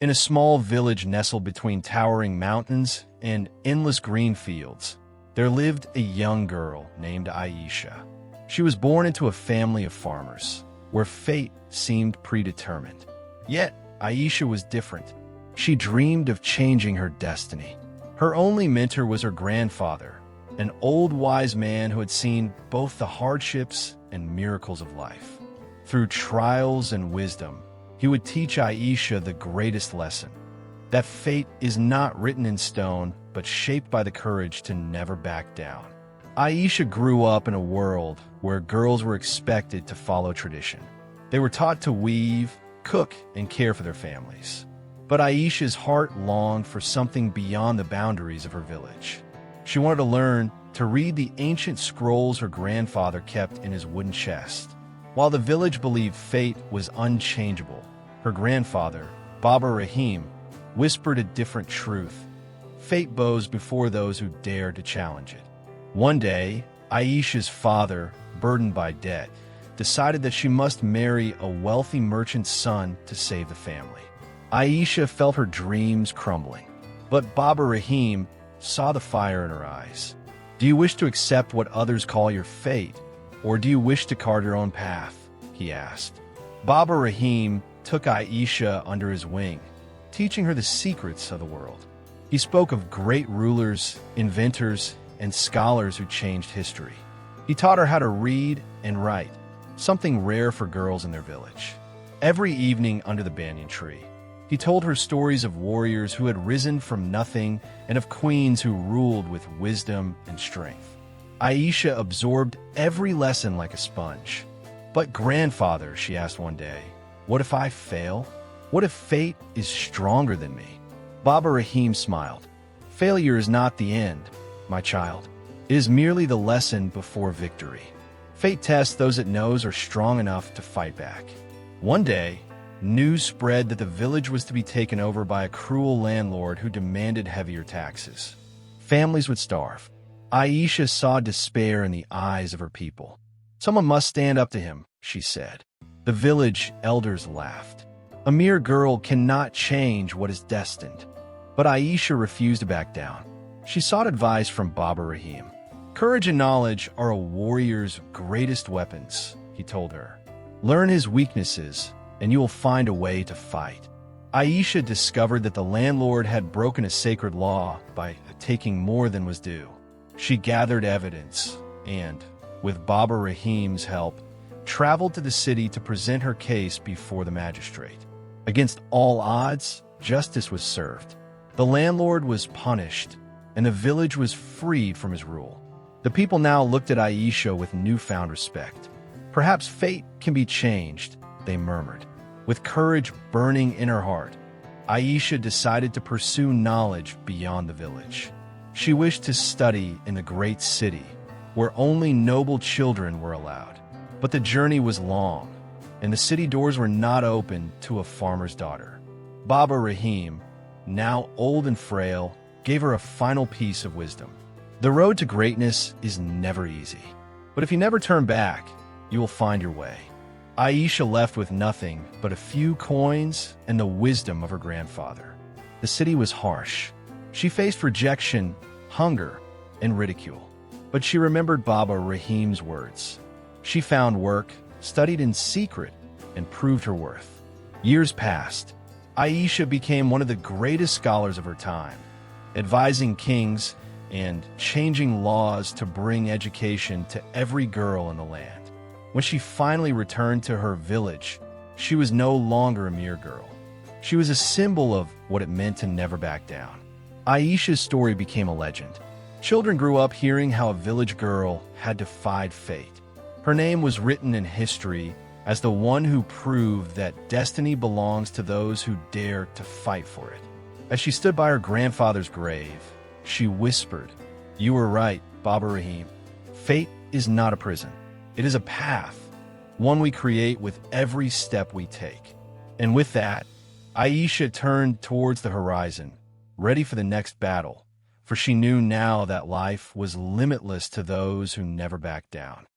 In a small village nestled between towering mountains and endless green fields, there lived a young girl named Aisha. She was born into a family of farmers, where fate seemed predetermined. Yet, Aisha was different. She dreamed of changing her destiny. Her only mentor was her grandfather, an old wise man who had seen both the hardships and miracles of life. Through trials and wisdom, he would teach Aisha the greatest lesson, that fate is not written in stone, but shaped by the courage to never back down. Aisha grew up in a world where girls were expected to follow tradition. They were taught to weave, cook, and care for their families. But Aisha's heart longed for something beyond the boundaries of her village. She wanted to learn to read the ancient scrolls her grandfather kept in his wooden chest. While the village believed fate was unchangeable, her grandfather, Baba Rahim, whispered a different truth. Fate bows before those who dare to challenge it. One day, Aisha's father, burdened by debt, decided that she must marry a wealthy merchant's son to save the family. Aisha felt her dreams crumbling, but Baba Rahim saw the fire in her eyes. "Do you wish to accept what others call your fate, or do you wish to carve your own path?" he asked. Baba Rahim took Aisha under his wing, teaching her the secrets of the world. He spoke of great rulers, inventors, and scholars who changed history. He taught her how to read and write, something rare for girls in their village. Every evening under the banyan tree, he told her stories of warriors who had risen from nothing and of queens who ruled with wisdom and strength. Aisha absorbed every lesson like a sponge. "But grandfather," she asked one day, "what if I fail? What if fate is stronger than me?" Baba Rahim smiled. "Failure is not the end, my child. It is merely the lesson before victory. Fate tests those it knows are strong enough to fight back." One day, news spread that the village was to be taken over by a cruel landlord who demanded heavier taxes. Families would starve. Aisha saw despair in the eyes of her people. "Someone must stand up to him," she said. The village elders laughed. "A mere girl cannot change what is destined." But Aisha refused to back down. She sought advice from Baba Rahim. "Courage and knowledge are a warrior's greatest weapons," he told her. "Learn his weaknesses, and you will find a way to fight." Aisha discovered that the landlord had broken a sacred law by taking more than was due. She gathered evidence and, with Baba Rahim's help, traveled to the city to present her case before the magistrate. Against all odds, justice was served. The landlord was punished, and the village was freed from his rule. The people now looked at Aisha with newfound respect. "Perhaps fate can be changed," they murmured. With courage burning in her heart, Aisha decided to pursue knowledge beyond the village. She wished to study in the great city, where only noble children were allowed. But the journey was long, and the city doors were not open to a farmer's daughter. Baba Rahim, now old and frail, gave her a final piece of wisdom. "The road to greatness is never easy, but if you never turn back, you will find your way." Aisha left with nothing but a few coins and the wisdom of her grandfather. The city was harsh. She faced rejection, hunger, and ridicule. But she remembered Baba Rahim's words. She found work, studied in secret, and proved her worth. Years passed. Aisha became one of the greatest scholars of her time, advising kings and changing laws to bring education to every girl in the land. When she finally returned to her village, she was no longer a mere girl. She was a symbol of what it meant to never back down. Aisha's story became a legend. Children grew up hearing how a village girl had defied fate. Her name was written in history as the one who proved that destiny belongs to those who dare to fight for it. As she stood by her grandfather's grave, she whispered, "You were right, Baba Rahim. Fate is not a prison. It is a path, one we create with every step we take." And with that, Aisha turned towards the horizon, ready for the next battle, for she knew now that life was limitless to those who never backed down.